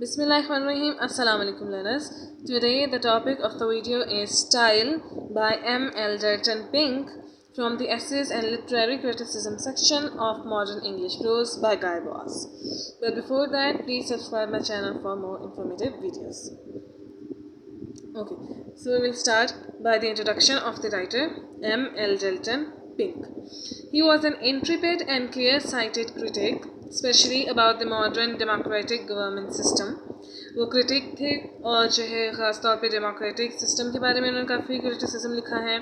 Bismillahirrahmanirrahim. Assalamu alaikum learners. Today the topic of the video is Style by M. L. Dalton Pink from the Essays and Literary Criticism section of Modern English Prose by Guy Boss. But before that, please subscribe my channel for more informative videos. Okay, so we will start by the introduction of the writer M. L. Dalton Pink. He was an intrepid and clear-sighted critic, especially about the modern democratic government system. वो critic थे और जो है ख़ास तौर पे democratic system के बारे में उन्होंने काफ़ी क्रिटिसिज्म लिखा है.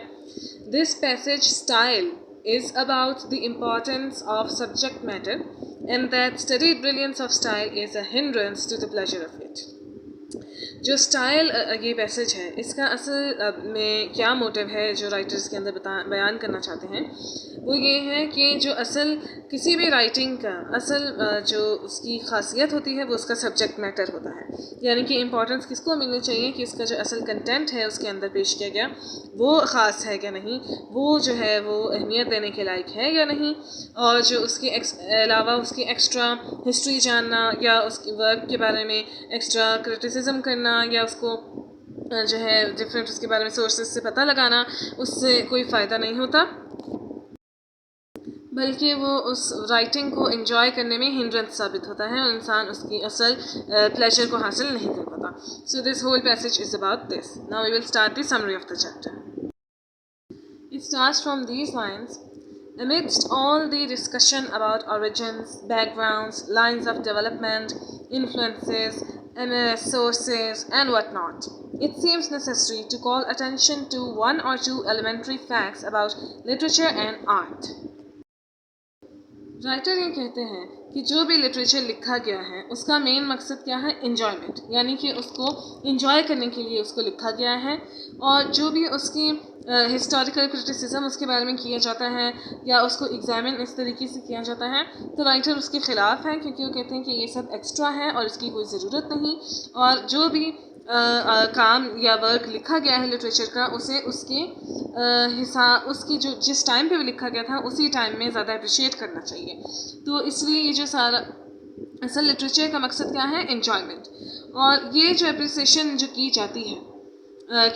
This passage style is about the importance of subject matter and that studied brilliance of style is a hindrance to the pleasure of it. जो स्टाइल ये पैसेज है इसका असल में क्या मोटिव है जो राइटर्स के अंदर बयान करना चाहते हैं वो ये है कि जो असल किसी भी राइटिंग का असल जो उसकी खासियत होती है वो उसका सब्जेक्ट मैटर होता है. यानी कि इम्पोर्टेंस किसको मिलनी चाहिए कि उसका जो असल कंटेंट है उसके अंदर पेश किया गया वो ख़ास है या नहीं, वो जो है वो अहमियत देने के लायक है या नहीं, और जो उसके अलावा उसकी एक्स्ट्रा हिस्ट्री जानना या उसके वर्क के बारे में एक्स्ट्रा क्रिटिसिज्म करना या उसको जो है डिफरेंट उसके बारे में सोर्सेस से पता लगाना उससे कोई फ़ायदा नहीं होता, बल्कि वो उस राइटिंग को एंजॉय करने में हिंड्रेंस साबित होता है और इंसान उसकी असल प्लेजर को हासिल नहीं कर पाता. So this whole passage is about this. Now we will start the summary of the chapter. It starts from these lines. Amidst all the discussion about origins, backgrounds, lines of development, influences, sources, and whatnot, it seems necessary to call attention to one or two elementary facts about literature and art. Writer ये कहते हैं कि जो भी literature लिखा गया है उसका मेन मकसद क्या है, इन्जॉयमेंट, यानी कि उसको इन्जॉय करने के लिए उसको लिखा गया है. और जो भी उसकी हिस्टोरिकल क्रिटिसिज्म उसके बारे में किया जाता है या उसको एग्जामिन इस तरीके से किया जाता है तो राइटर उसके ख़िलाफ़ है, क्योंकि वो कहते हैं कि ये सब एक्स्ट्रा है और इसकी कोई ज़रूरत नहीं. और जो भी काम या वर्क लिखा गया है लिटरेचर का उसे उसके उसकी जो जिस टाइम पे भी लिखा गया था उसी टाइम में ज़्यादा अप्रिशिएट करना चाहिए. तो इसलिए ये जो सारा असल लिटरेचर का मकसद क्या है, एन्जॉयमेंट. और ये जो अप्रिसिएशन जो की जाती है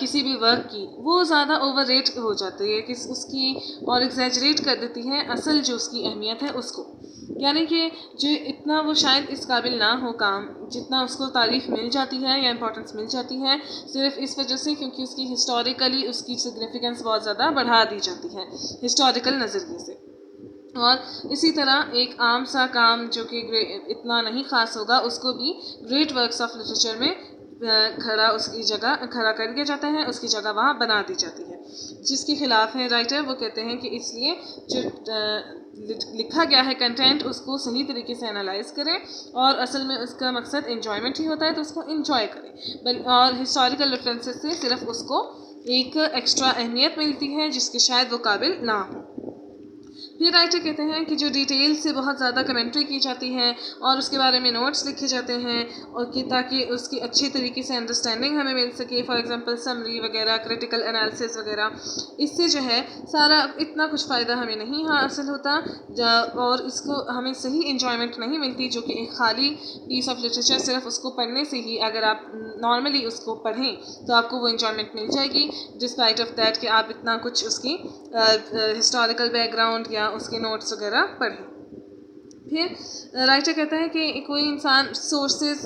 किसी भी वर्क की वो ज़्यादा ओवर रेट हो जाती है कि उसकी और एग्जैजरेट कर देती है असल जो उसकी अहमियत है उसको. यानी कि जो इतना वो शायद इस काबिल ना हो काम जितना उसको तारीफ़ मिल जाती है या इम्पोर्टेंस मिल जाती है सिर्फ इस वजह से क्योंकि उसकी हिस्टोरिकली उसकी सिग्निफिकेंस बहुत ज़्यादा बढ़ा दी जाती है हिस्टोरिकल नज़रिए से. और इसी तरह एक आम सा काम जो कि इतना नहीं ख़ास होगा उसको भी ग्रेट वर्क्स ऑफ लिटरेचर में उसकी जगह खड़ा कर दिया जाता है, उसकी जगह वहाँ बना दी जाती है. जिसके ख़िलाफ़ है राइटर, वो कहते हैं कि इसलिए जो लिखा गया है कंटेंट उसको सही तरीके से एनालाइज करें और असल में उसका मकसद एन्जॉयमेंट ही होता है तो उसको एन्जॉय करें. और हिस्टोरिकल रेफरेंसेस से सिर्फ उसको एक एक्स्ट्रा अहमियत मिलती है जिसके शायद वो काबिल ना हो. फिर राइटर कहते हैं कि जो डिटेल से बहुत ज़्यादा कमेंट्री की जाती है और उसके बारे में नोट्स लिखे जाते हैं और कि ताकि उसकी अच्छी तरीके से अंडरस्टैंडिंग हमें मिल सके, फॉर एग्जांपल समरी वगैरह, क्रिटिकल एनालिसिस वगैरह, इससे जो है सारा इतना कुछ फ़ायदा हमें नहीं हासिल होता और इसको हमें सही इन्जॉयमेंट नहीं मिलती जो कि एक खाली पीस ऑफ लिटरेचर सिर्फ उसको पढ़ने से ही अगर आप नॉर्मली उसको पढ़ें तो आपको वो इन्जॉयमेंट मिल जाएगी डिस्पाइट ऑफ दैट कि आप इतना कुछ उसकी हिस्टोरिकल बैकग्राउंड या उसके नोट्स वगैरह पढ़ें. फिर राइटर कहता है कि कोई इंसान सोर्सेस,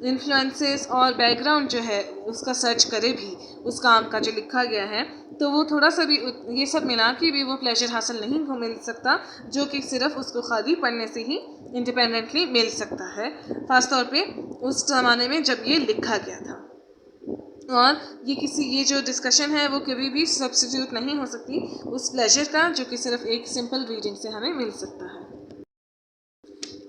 इन्फ्लुएंसेस और बैकग्राउंड जो है उसका सर्च करे भी उस काम का जो लिखा गया है तो वो थोड़ा सा भी ये सब मिला के भी वो प्लेजर हासिल नहीं हो मिल सकता जो कि सिर्फ उसको खाली पढ़ने से ही इंडिपेंडेंटली मिल सकता है, ख़ास तौर पे उस ज़माने में जब ये लिखा गया था. और ये जो डिस्कशन है वो कभी भी सब्स्टिट्यूट नहीं हो सकती उस प्लेजर का जो कि सिर्फ एक सिंपल रीडिंग से हमें मिल सकता है.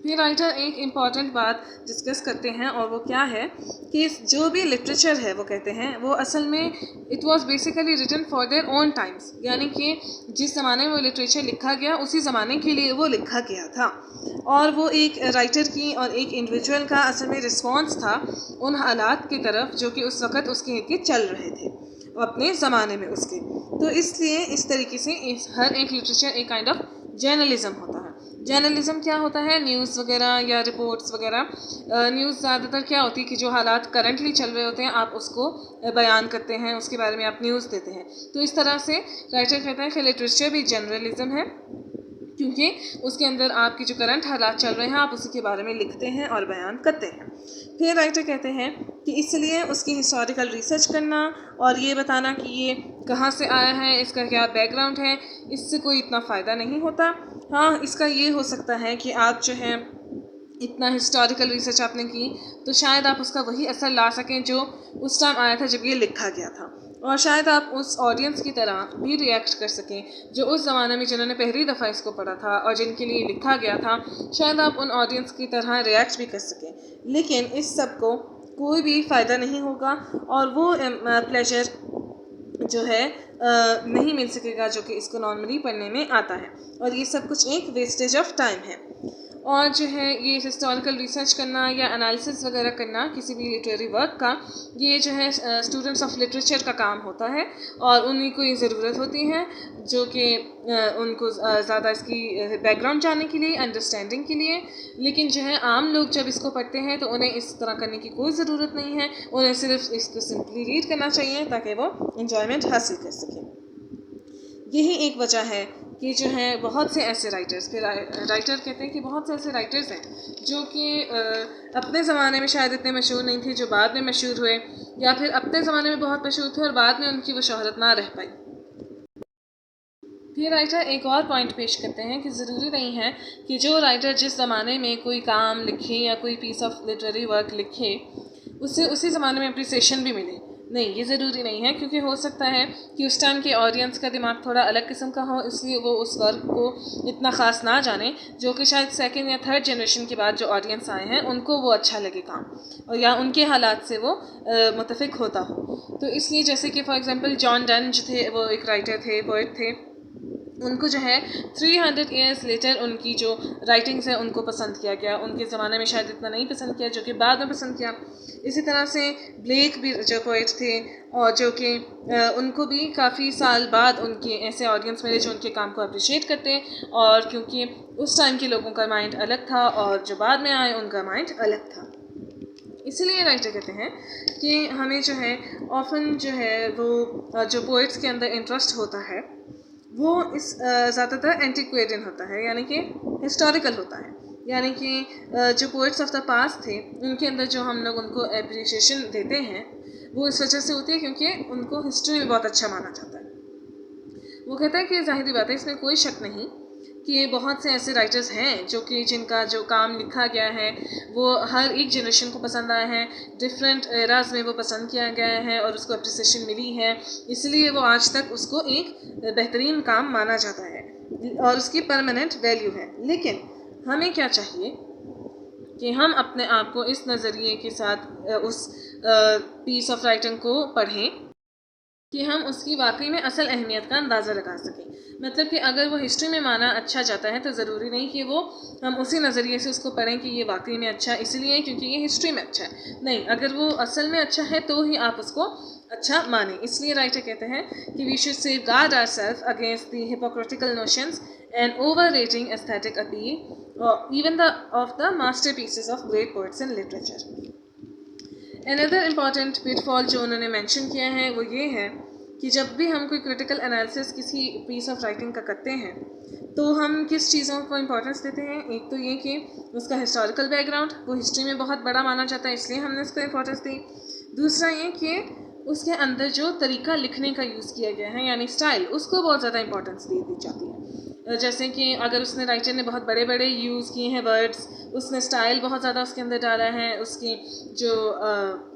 फिर राइटर एक इम्पॉर्टेंट बात डिस्कस करते हैं और वो क्या है कि जो भी लिटरेचर है वो कहते हैं वो असल में it was basically written for their own times, यानी कि जिस ज़माने में वो लिटरेचर लिखा गया उसी ज़माने के लिए वो लिखा गया था और वो एक राइटर की और एक इंडिविजुअल का असल में रिस्पॉन्स था उन हालात की तरफ जो कि उस वक़्त उसके इर्द चल रहे थे अपने ज़माने में उसके. तो इसलिए इस तरीके से हर एक लिटरेचर एक काइंड ऑफ जर्नलिज्म होता है. जर्नलिज्म क्या होता है, न्यूज़ वगैरह या रिपोर्ट्स वगैरह। न्यूज़ ज़्यादातर क्या होती है कि जो हालात करंटली चल रहे होते हैं आप उसको बयान करते हैं, उसके बारे में आप न्यूज़ देते हैं। तो इस तरह से राइटर कहता है कि लिटरेचर भी जर्नलिज्म है, क्योंकि उसके अंदर आपकी जो करंट हालात चल रहे हैं आप उसी के बारे में लिखते हैं और बयान करते हैं। फिर राइटर कहते हैं कि इसलिए उसकी हिस्टोरिकल रिसर्च करना और ये बताना कि ये कहाँ से आया है, इसका क्या बैकग्राउंड है, इससे कोई इतना फ़ायदा नहीं होता। हाँ, इसका ये हो सकता है कि आप जो है इतना हिस्टोरिकल रिसर्च आपने की तो शायद आप उसका वही असर ला सकें जो उस टाइम आया था जब ये लिखा गया था, और शायद आप उस ऑडियंस की तरह भी रिएक्ट कर सकें जो उस ज़माने में जिन्होंने पहली दफ़ा इसको पढ़ा था और जिनके लिए लिखा गया था, शायद आप उन ऑडियंस की तरह रिएक्ट भी कर सकें। लेकिन इस सब को कोई भी फ़ायदा नहीं होगा और वो प्लेजर जो है नहीं मिल सकेगा जो कि इसको नॉर्मली पढ़ने में आता है, और ये सब कुछ एक वेस्टेज ऑफ टाइम है। और जो है ये हिस्टोरिकल रिसर्च करना या एनालिसिस वगैरह करना किसी भी लिटरेरी वर्क का, ये जो है स्टूडेंट्स ऑफ लिटरेचर का काम होता है और उन्हीं को ये ज़रूरत होती है जो कि उनको ज़्यादा इसकी बैकग्राउंड जानने के लिए, अंडरस्टैंडिंग के लिए। लेकिन जो है आम लोग जब इसको पढ़ते हैं तो उन्हें इस तरह करने की कोई ज़रूरत नहीं है, उन्हें सिर्फ इसको सिंपली रीड करना चाहिए ताकि वो इंजॉयमेंट हासिल कर सकें। यही एक वजह है कि जो है बहुत से ऐसे राइटर्स, फिर राइटर कहते हैं कि बहुत से ऐसे राइटर्स हैं जो कि अपने ज़माने में शायद इतने मशहूर नहीं थे, जो बाद में मशहूर हुए, या फिर अपने ज़माने में बहुत मशहूर थे और बाद में उनकी वो शोहरत ना रह पाई। फिर राइटर एक और पॉइंट पेश करते हैं कि ज़रूरी नहीं है कि जो राइटर जिस ज़माने में कोई काम लिखे या कोई पीस ऑफ लिटरेरी वर्क लिखे उससे उसी ज़माने में अप्रिसिएशन भी मिले। नहीं, ये ज़रूरी नहीं है, क्योंकि हो सकता है कि उस टाइम के ऑडियंस का दिमाग थोड़ा अलग किस्म का हो, इसलिए वो उस वर्क को इतना ख़ास ना जाने, जो कि शायद सेकंड या थर्ड जनरेशन के बाद जो ऑडियंस आए हैं उनको वो अच्छा लगे काम, और या उनके हालात से वो मुतफिक होता हो। तो इसलिए जैसे कि फॉर एग्ज़ाम्पल जॉन डन जो थे, वो एक राइटर थे, पोइट थे, उनको जो है 300 ईयर्स लेटर उनकी जो राइटिंग्स है उनको पसंद किया गया। उनके ज़माने में शायद इतना नहीं पसंद किया, जो कि बाद में पसंद किया। इसी तरह से ब्लेक भी जो पोइट थे, और जो कि उनको भी काफ़ी साल बाद उनके ऐसे ऑडियंस मिले जो उनके काम को अप्रिशिएट करते हैं, और क्योंकि उस टाइम के लोगों का माइंड अलग था और जो बाद में आए उनका माइंड अलग था। इसीलिए राइटर कहते हैं कि हमें जो है ऑफन जो है वो जो पोइट्स के अंदर इंटरेस्ट होता है वो इस ज़्यादातर एंटीक्वेटेड होता है, यानी कि हिस्टोरिकल होता है। यानी कि जो पोइट्स ऑफ द पास्ट थे उनके अंदर जो हम लोग उनको एप्रिसिएशन देते हैं वो इस वजह से होती है क्योंकि उनको हिस्ट्री में बहुत अच्छा माना जाता है। वो कहता है कि ज़ाहिरी बात है, इसमें कोई शक नहीं कि बहुत से ऐसे राइटर्स हैं जो कि जिनका जो काम लिखा गया है वो हर एक जनरेशन को पसंद आया है, डिफरेंट एराज में वो पसंद किया गया है और उसको अप्रिसिएशन मिली है, इसलिए वो आज तक उसको एक बेहतरीन काम माना जाता है और उसकी परमानेंट वैल्यू है। लेकिन हमें क्या चाहिए कि हम अपने आप को इस नज़रिए के साथ उस पीस ऑफ राइटिंग को पढ़ें कि हम उसकी वाकई में असल अहमियत का अंदाज़ा लगा सकें। मतलब कि अगर वो हिस्ट्री में माना अच्छा जाता है तो ज़रूरी नहीं कि वो हम उसी नज़रिए से उसको पढ़ें कि ये वाकई में अच्छा इसलिए क्योंकि ये हिस्ट्री में अच्छा है। नहीं, अगर वो असल में अच्छा है तो ही आप उसको अच्छा माने। इसलिए राइटर कहते हैं कि we should safeguard ourself against the hypocritical notions and overrating aesthetic appeal even the of the masterpieces of great poets in literature. Another important pitfall जो उन्होंने मेंशन किया है वो ये है कि जब भी हम कोई क्रिटिकल एनालिसिस किसी पीस ऑफ राइटिंग का करते हैं तो हम किस चीज़ों को इम्पोर्टेंस देते हैं। एक तो ये कि उसका हिस्टोरिकल बैकग्राउंड, वो हिस्ट्री में बहुत बड़ा माना जाता है इसलिए हमने उसको इम्पोर्टेंस दी। दूसरा ये कि उसके अंदर जो तरीका लिखने का यूज़ किया गया है यानी स्टाइल, उसको बहुत ज़्यादा इंपॉर्टेंस दी जाती है। जैसे कि अगर उसने राइटर ने बहुत बड़े बड़े यूज़ किए हैं वर्ड्स, उसने स्टाइल बहुत ज़्यादा उसके अंदर डाला है, उसकी जो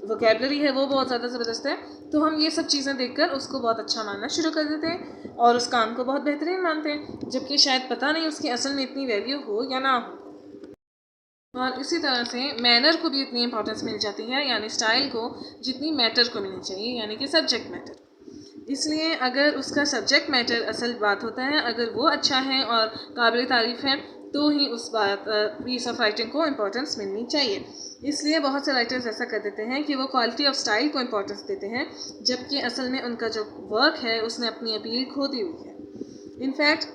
वोकेबलरी है वो बहुत ज़्यादा ज़बरदस्त है, तो हम ये सब चीज़ें देखकर उसको बहुत अच्छा मानना शुरू कर देते हैं और उस काम को बहुत बेहतरीन मानते हैं, जबकि शायद पता नहीं उसकी असल में इतनी वैल्यू हो या ना हो। और इसी तरह से मैनर को भी इतनी इंपॉर्टेंस मिल जाती है, यानी स्टाइल को जितनी मैटर को मिलनी चाहिए, यानी कि सब्जेक्ट मैटर। इसलिए अगर उसका सब्जेक्ट मैटर असल बात होता है, अगर वो अच्छा है और काबिल तारीफ़ है तो ही उस बात पीस ऑफ राइटिंग को इम्पोर्टेंस मिलनी चाहिए। इसलिए बहुत से राइटर्स ऐसा कर देते हैं कि वो क्वालिटी ऑफ स्टाइल को इम्पोर्टेंस देते हैं, जबकि असल में उनका जो वर्क है उसने अपनी अपील खो दी हुई है। इनफैक्ट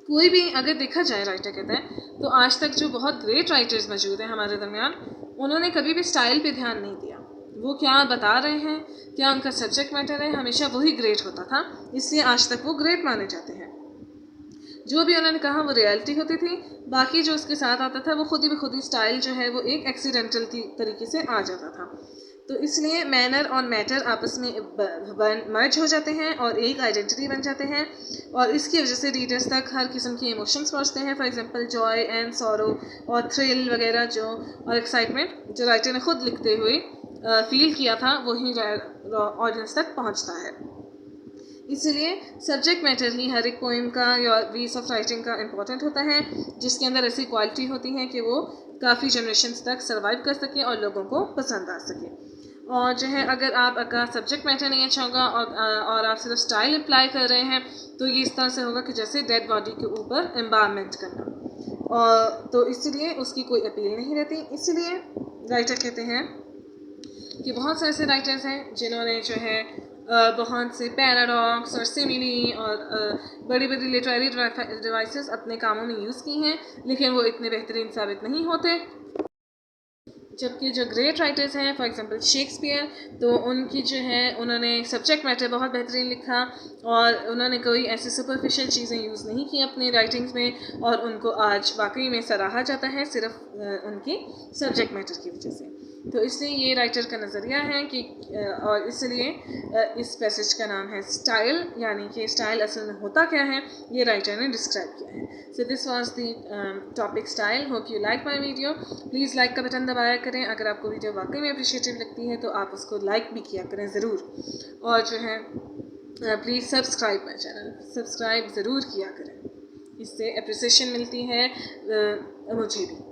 कोई भी अगर देखा जाए राइटर कहते हैं तो आज तक जो बहुत ग्रेट राइटर्स मौजूद हैं हमारे दरमियान, उन्होंने कभी भी स्टाइल पे ध्यान नहीं दिया। वो क्या बता रहे हैं, क्या उनका सब्जेक्ट मैटर है, हमेशा वही ग्रेट होता था, इसलिए आज तक वो ग्रेट माने जाते हैं। जो भी उन्होंने कहा वो रियलिटी होती थी, बाकी जो उसके साथ आता था वो खुद ही स्टाइल जो है वो एक एक्सीडेंटल तरीके से आ जाता था। तो इसलिए मैनर और मैटर आपस में मर्ज हो जाते हैं और एक आइडेंटिटी बन जाते हैं, और इसकी वजह से रीडर्स तक हर किस्म के इमोशंस पहुँचते हैं। For example Joy and sorrow और थ्रिल वगैरह जो और एक्साइटमेंट जो राइटर ने खुद लिखते हुए फील किया था वही ऑडियंस तक पहुँचता है। इसलिए सब्जेक्ट मैटर ही हर एक पोइम का या वेस ऑफ राइटिंग का इम्पोर्टेंट होता है, जिसके अंदर ऐसी क्वालिटी होती है कि वो काफ़ी जनरेशन्स तक सर्वाइव कर सके और लोगों को पसंद आ सके। और जो है अगर आपका सब्जेक्ट मैटर नहीं अच्छा होगा और आप सिर्फ स्टाइल अप्लाई कर रहे हैं तो ये इस तरह से होगा कि जैसे डेड बॉडी के ऊपर एम्बावरमेंट करना, और तो इसलिए उसकी कोई अपील नहीं रहती। इसलिए राइटर कहते हैं कि बहुत से ऐसे राइटर्स हैं जिन्होंने जो है बहुत से पैराडॉक्स और सिमिली और बड़ी बड़ी लिटरेरी डिवाइसेस अपने कामों में यूज़ की हैं, लेकिन वो इतने बेहतरीन साबित नहीं होते। जबकि जो ग्रेट राइटर्स हैं फॉर एग्जांपल शेक्सपियर, तो उनकी जो है उन्होंने सब्जेक्ट मैटर बहुत बेहतरीन लिखा और उन्होंने कोई ऐसी सुपरफिशियल चीज़ें यूज़ नहीं की अपनी राइटिंग्स में, और उनको आज वाकई में सराहा जाता है सिर्फ उनकी सब्जेक्ट मैटर की वजह से। तो इसलिए ये राइटर का नज़रिया है कि और इसलिए इस पैसेज का नाम है स्टाइल, यानी कि स्टाइल असल में होता क्या है ये राइटर ने डिस्क्राइब किया है। So this was the topic style. Hope you like my video. Please like का बटन दबाया करें। अगर आपको वीडियो वाकई में अप्रिशिएटिव लगती है तो आप उसको लाइक भी किया करें ज़रूर, और जो है please subscribe my channel, subscribe ज़रूर किया करें, इससे अप्रिसिएशन मिलती है मुझे भी।